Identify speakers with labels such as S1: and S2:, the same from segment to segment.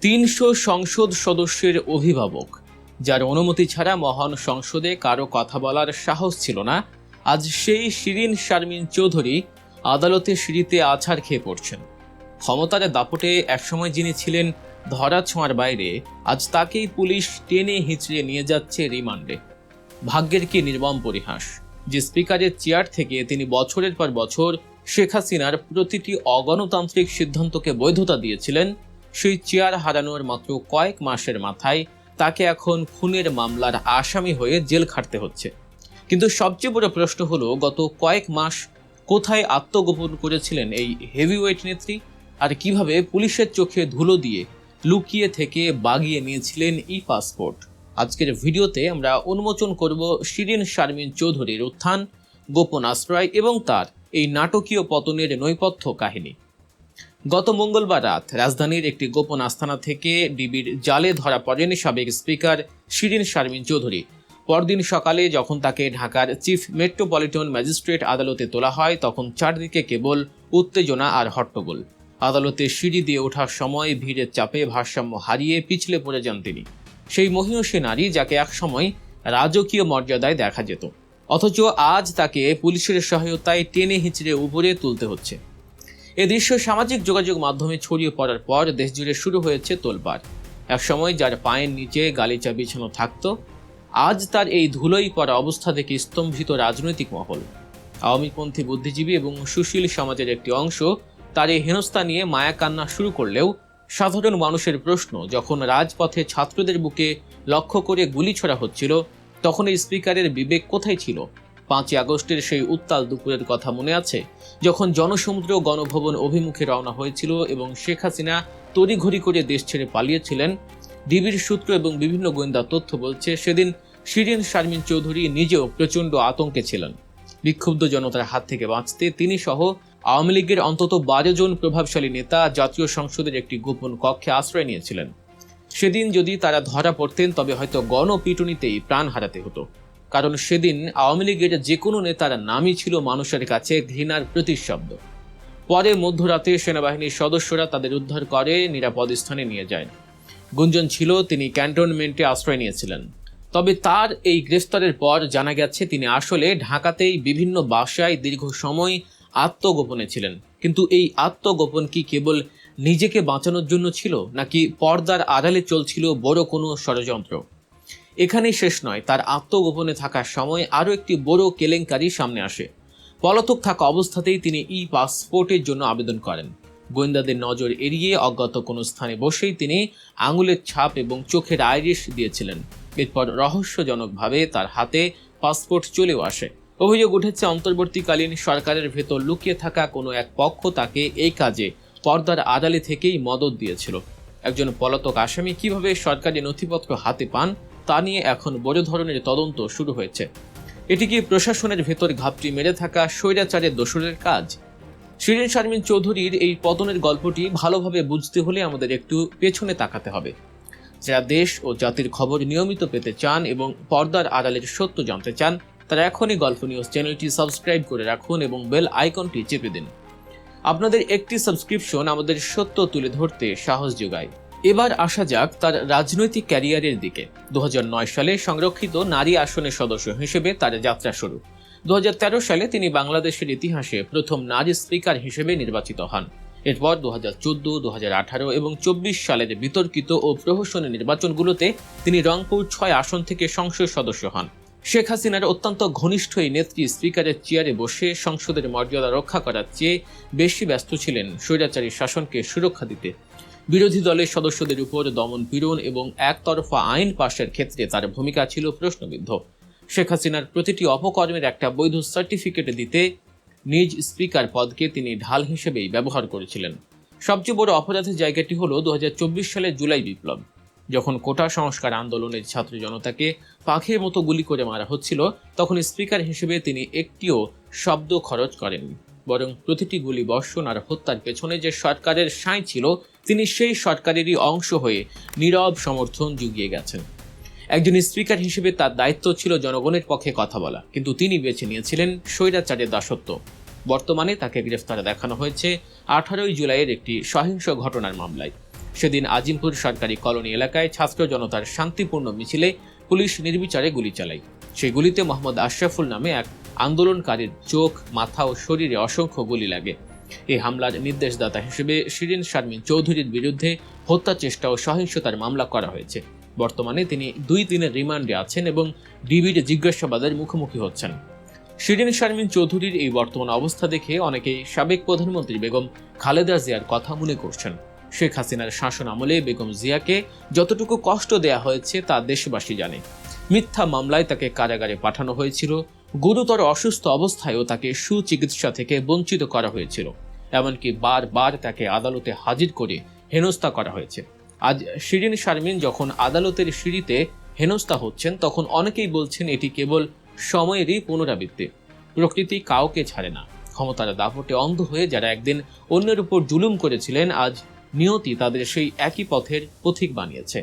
S1: 300 সংসদ সদস্যের অভিভাবক, যার অনুমতি ছাড়া মহান সংসদে কারো কথা বলার সাহস ছিল না, আজ সেই শিরিন শারমিন চৌধুরী আদালতে সিঁড়িতে আছাড় খেয়ে পড়ছেন। ক্ষমতার দাপটে একসময় যিনি ছিলেন ধরাছোঁয়ার বাইরে, আজ তাকেই পুলিশ টেনে হিঁচড়ে নিয়ে যাচ্ছে রিমান্ডে। ভাগ্যের কি নির্মম পরিহাস যে স্পিকারের চেয়ার থেকে তিনি বছরের পর বছর শেখ হাসিনার প্রতিটি অগণতান্ত্রিক সিদ্ধান্তকে বৈধতা দিয়েছিলেন, সেই চেয়ার হারানোর মাত্র কয়েক মাসের মাথায় তাকে এখন খুনের মামলার আসামি হয়ে জেল খাটতে হচ্ছে। কিন্তু সবচেয়ে বড় প্রশ্ন হলো, গত কয়েক মাস কোথায় আত্মগোপন করেছিলেন এই হেভিওয়েট নেত্রী, আর কিভাবে পুলিশের চোখে ধুলো দিয়ে লুকিয়ে থেকে বাগিয়ে নিয়েছিলেন ই পাসপোর্ট। আজকের ভিডিওতে আমরা উন্মোচন করব শিরিন শারমিন চৌধুরীর উত্থান, গোপন আশ্রয় এবং তার এই নাটকীয় পতনের নৈপথ্য কাহিনী। গত মঙ্গলবার রাত রাজধানীর একটি গোপন আস্তানা থেকে ডিবির জালে ধরা পড়েন সাবেক স্পিকার শিরিন শারমিন চৌধুরী। পরদিন সকালে যখন তাকে ঢাকার চিফ মেট্রোপলিটন ম্যাজিস্ট্রেট আদালতে তোলা হয়, তখন চারদিকে কেবল উত্তেজনা আর হট্টগোল। আদালতে সিঁড়ি দিয়ে ওঠার সময় ভিড়ের চাপে ভারসাম্য হারিয়ে পিছলে পড়ে যান তিনি, সেই মহিয়সী নারী যাকে একসময় রাজকীয় মর্যাদায় দেখা যেত, অথচ আজ তাকে পুলিশের সহায়তায় টেনে হিঁচড়ে উপরে তুলতে হচ্ছে। এ দৃশ্য সামাজিক যোগাযোগ মাধ্যমে ছড়িয়ে পড়ার পর দেশজুড়ে শুরু হয়েছে তোলপাড়। একসময় যার পায়ের নিচে গালিচা বিছানো থাকত, আজ তার এই ধুলোই পড়া অবস্থা দেখে স্তম্ভিত রাজনৈতিক মহল। আওয়ামীপন্থী বুদ্ধিজীবী এবং সুশীল সমাজের একটি অংশ তার এই হেনস্থা নিয়ে মায়া কান্না শুরু করলেও সাধারণ মানুষের প্রশ্ন, যখন রাজপথে ছাত্রদের বুকে লক্ষ্য করে গুলি ছোড়া হচ্ছিল, তখন এই স্পিকারের বিবেক কোথায় ছিল? 5ই আগস্টের সেই উত্তাল দুপুরের কথা মনে আছে, যখন জনসমুদ্র গণভবন অভিমুখে রওনা হয়েছিল এবং শেখ হাসিনা তড়িঘড়ি করে দেশ ছেড়ে পালিয়েছিলেন? ডিবির সূত্র এবং বিভিন্ন গোয়েন্দা তথ্য বলছে, সেদিন শিরিন শারমিন চৌধুরী নিজেও প্রচণ্ড আতঙ্কে ছিলেন। বিক্ষুব্ধ জনতার হাত থেকে বাঁচতে তিনি সহ আওয়ামী লীগের অন্তত 12 জন প্রভাবশালী নেতা জাতীয় সংসদের একটি গোপন কক্ষে আশ্রয় নিয়েছিলেন। সেদিন যদি তারা ধরা পড়তেন, তবে হয়তো গণপিটুনিতেই প্রাণ হারাতে হতো, কারণ সেদিন আওয়ামী লীগের যে কোনো নেতার নামই ছিল মানুষের কাছে ঘৃণার প্রতিশব্দ। পরে মধ্যরাতে সেনাবাহিনীর সদস্যরা তাদের উদ্ধার করে নিরাপদ স্থানে নিয়ে যায়। গুঞ্জন ছিল তিনি ক্যান্টনমেন্টে আশ্রয় নিয়েছিলেন। তবে তার এই গ্রেফতারের পর জানা গেছে তিনি আসলে ঢাকাতেই বিভিন্ন বাসায় দীর্ঘ সময় আত্মগোপনে ছিলেন। কিন্তু এই আত্মগোপন কি কেবল নিজেকে বাঁচানোর জন্য ছিল, নাকি পর্দার আড়ালে চলছিল বড় কোনো ষড়যন্ত্র? এখানেই শেষ নয়, তার আত্মগোপনে থাকার সময় আরও একটি বড় কেলেঙ্কারি সামনে আসে। পলাতক থাকা অবস্থাতেই তিনি ই পাসপোর্টের জন্য আবেদন করেন। গোয়েন্দাদের নজর এড়িয়ে অজ্ঞাত কোনো স্থানে বসেই তিনি আঙুলের ছাপ এবং চোখের আইরিশ দিয়েছিলেন। এরপর রহস্যজনকভাবে তার হাতে পাসপোর্ট চলেও আসে। অভিযোগ উঠেছে, অন্তর্বর্তীকালীন সরকারের ভেতর লুকিয়ে থাকা কোনো এক পক্ষ তাকে এই কাজে পর্দার আড়ালে থেকেই মদত দিয়েছিল। একজন পলাতক আসামি কিভাবে সরকারি নথিপত্র হাতে পান, তা নিয়ে এখন বড় ধরনের তদন্ত শুরু হয়েছে। এটি কি প্রশাসনের ভেতর ঘাপটি মেরে থাকা স্বৈরাচারের দোসরের কাজ? শিরিন শারমিন চৌধুরীর এই পতনের গল্পটি ভালোভাবে বুঝতে হলে আমাদের একটু পেছনে তাকাতে হবে। যারা দেশ ও জাতির খবর নিয়মিত পেতে চান এবং পর্দার আড়ালের সত্য জানতে চান, তারা এখনই গল্প নিউজ চ্যানেলটি সাবস্ক্রাইব করে রাখুন এবং বেল আইকনটি চেপে দিন। আপনাদের একটি সাবস্ক্রিপশন আমাদের সত্য তুলে ধরতে সাহস যোগায়। এবার আসা যাক তার রাজনৈতিক ক্যারিয়ারের দিকে। 2009 সালে সংরক্ষিত নারী আসনের সদস্য হিসেবে তার যাত্রা শুরু। 2013 সালে তিনি বাংলাদেশের ইতিহাসে প্রথম নারী স্পিকার হিসেবে নির্বাচিত হন। এরপর 2014, 2018 এবং 24 সালের বিতর্কিত ও প্রহসনের নির্বাচনগুলোতে তিনি রংপুর 6 আসন থেকে সংসদ সদস্য হন। শেখ হাসিনার অত্যন্ত ঘনিষ্ঠ এই নেত্রী স্পিকারের চেয়ারে বসে সংসদের মর্যাদা রক্ষা করার চেয়ে বেশি ব্যস্ত ছিলেন স্বৈরাচারী শাসনকে সুরক্ষা দিতে। বিরোধী দলের সদস্যদের উপর দমন পীড়ন এবং একতরফা আইন পাশের ক্ষেত্রে তার ভূমিকা ছিল প্রশ্নবিদ্ধ। শেখ হাসিনার প্রতিটি অপকর্মের একটা বৈধ সার্টিফিকেট দিতে নিজ স্পিকার পদকে তিনি ঢাল হিসেবেই ব্যবহার করেছিলেন। সবচেয়ে বড় অপরাধের জায়গাটি হল 2024 সালের জুলাই বিপ্লব। যখন কোটা সংস্কার আন্দোলনের ছাত্র জনতাকে পাখির মতো গুলি করে মারা হচ্ছিল, তখন স্পিকার হিসেবে তিনি একটিও শব্দ খরচ করেননি, বরং প্রতিটি গুলি বর্ষণ আর হত্যার পেছনে যে সরকারের সাঁই ছিল, তিনি সেই সরকারেরই অংশ হয়ে নীরব সমর্থন জুগিয়ে গেছেন। একজন স্পিকার হিসেবে তার দায়িত্ব ছিল জনগণের পক্ষে কথা বলা, কিন্তু তিনি বেছে নিয়েছিলেন স্বৈরাচারের দাসত্ব। বর্তমানে তাকে গ্রেফতার দেখানো হয়েছে 18 জুলাইয়ের একটি সহিংস ঘটনার মামলায়। সেদিন আজিমপুর সরকারি কলোনি এলাকায় ছাত্র জনতার শান্তিপূর্ণ মিছিলে পুলিশ নির্বিচারে গুলি চালায়। সেই গুলিতে মোহাম্মদ আশরাফুল নামে এক আন্দোলনকারীর চোখ, মাথা ও শরীরে অসংখ্য গুলি লাগে। এই হামলার নির্দেশদাতা হিসেবে শিরিন শারমিন চৌধুরীর বিরুদ্ধে হত্যা চেষ্টা ও সহিংসতার মামলা করা হয়েছে। বর্তমানে তিনি 2 দিনের রিমান্ডে আছেন এবং ডিবির জিজ্ঞাসাবাদের মুখোমুখি হচ্ছেন। শিরিন শারমিন চৌধুরীর এই বর্তমান অবস্থা দেখে অনেকেই সাবেক প্রধানমন্ত্রী বেগম খালেদা জিয়ার কথা মনে করছেন। শেখ হাসিনার শাসন আমলে বেগম জিয়াকে যতটুকু কষ্ট দেয়া হয়েছে তা দেশবাসী জানে। মিথ্যা মামলায় তাকে কারাগারে পাঠানো হয়েছিল, গুরুতর অসুস্থ অবস্থায়ও তাকে সুচিকিৎসা থেকে বঞ্চিত করা হয়েছিল, এমনকি বারবার তাকে আদালতে হাজির করে হেনস্থা করা হয়েছে। আজ শিরিন শারমিন যখন আদালতের সিঁড়িতে হেনস্থা হচ্ছেন, তখন অনেকেই বলছেন এটি কেবল সময়েরই পুনরাবৃত্তি। প্রকৃতি কাউকে ছাড়ে না। ক্ষমতার দাপটে অন্ধ হয়ে যারা একদিন অন্যের উপর জুলুম করেছিলেন, আজ নিয়তি তাদের সেই একই পথের পথিক বানিয়েছে।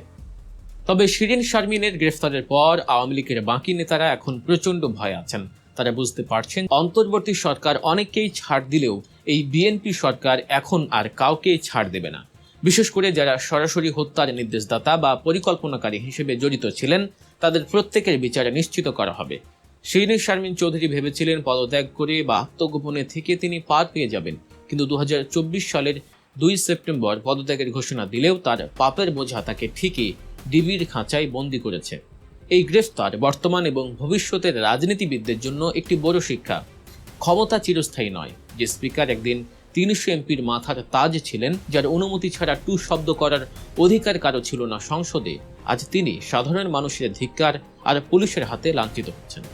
S1: তবে শিরিন শারমিনের গ্রেফতারের পর আওয়ামী লীগের বাকি নেতারা এখন প্রচণ্ড ভয়ে আছেন। তারা বুঝতে পারছেন অন্তর্বর্তী সরকার অনেককেই ছাড় দিলেও এই বিএনপি সরকার এখন আর কাউকেই ছাড় দেবে না। বিশেষ করে যারা সরাসরি হত্যার নির্দেশদাতা বা পরিকল্পনাকারী হিসেবে জড়িত ছিলেন, তাদের প্রত্যেকের বিচারে নিশ্চিত করা হবে। শিরিন শারমিন চৌধুরী ভেবেছিলেন পদত্যাগ করে বা আত্মগোপনে থেকে তিনি পার পেয়ে যাবেন, কিন্তু 2024 সালের 2 সেপ্টেম্বর পদত্যাগের ঘোষণা দিলেও তার পাপের বোঝা তাকে ঠিকই ডিবির খাঁচায় বন্দী করেছে। এই গ্রেফতার বর্তমান এবং ভবিষ্যতের রাজনীতিবিদদের জন্য একটি বড় শিক্ষা। ক্ষমতা চিরস্থায়ী নয়। যে স্পিকার একদিন 300 এমপির মাথার তাজ ছিলেন, যার অনুমতি ছাড়া টু শব্দ করার অধিকার কারো ছিল না সংসদে, আজ তিনি সাধারণ মানুষের ধিক্কার আর পুলিশের হাতে লাঞ্ছিত হচ্ছেন।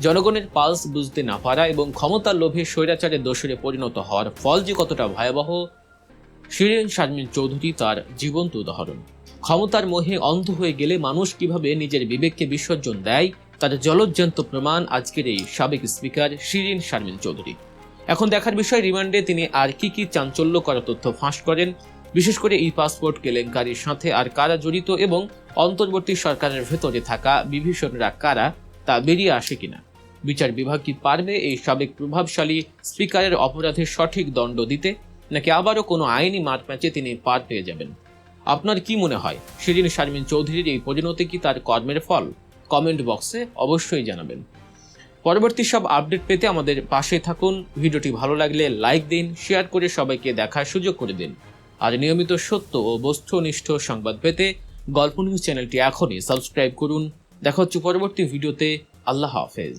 S1: জনগণের পালস বুঝতে না পারা এবং ক্ষমতার লোভে স্বৈরাচারের দোষরে পরিণত হওয়ার ফল যে কতটা ভয়াবহ, শিরিন শারমিন চৌধুরী তার জীবন্ত উদাহরণ। ক্ষমতার মোহে অন্ধ হয়ে গেলে মানুষ কিভাবে নিজের বিবেককে বিসর্জন দেয়, তার জলজ্জান্ত প্রমাণ আজকের এই সাবেক স্পিকার শিরিন শারমিন চৌধুরী। এখন দেখার বিষয় রিমান্ডে তিনি আর কি চাঞ্চল্যকর তথ্য ফাঁস করেন, বিশেষ করে এই পাসপোর্ট কেলেঙ্কারির সাথে আর কারা জড়িত এবং অন্তর্বর্তী সরকারের ভেতরে থাকা বিভীষণরা কারা তা বেরিয়ে আসে কিনা। বিচার বিভাগ কি পারবে এই সাবেক প্রভাবশালী স্পিকারের অপরাধের সঠিক দণ্ড দিতে, নাকি আবারও কোনো আইনি মারপ্যাচে তিনি পার পেয়ে যাবেন? আপনার কি মনে হয়, শিরিন শারমিন চৌধুরীর এই পরিণতি কি তার কর্মের ফল? কমেন্ট বক্সে অবশ্যই জানাবেন। পরবর্তী সব আপডেট পেতে আমাদের পাশে থাকুন। ভিডিওটি ভালো লাগলে লাইক দিন, শেয়ার করে সবাইকে দেখার সুযোগ করে দিন। আর নিয়মিত সত্য ও বস্তুনিষ্ঠ সংবাদ পেতে গল্প নিউজ চ্যানেলটি এখনই সাবস্ক্রাইব করুন। দেখা হচ্ছে পরবর্তী ভিডিওতে। আল্লাহ হাফেজ।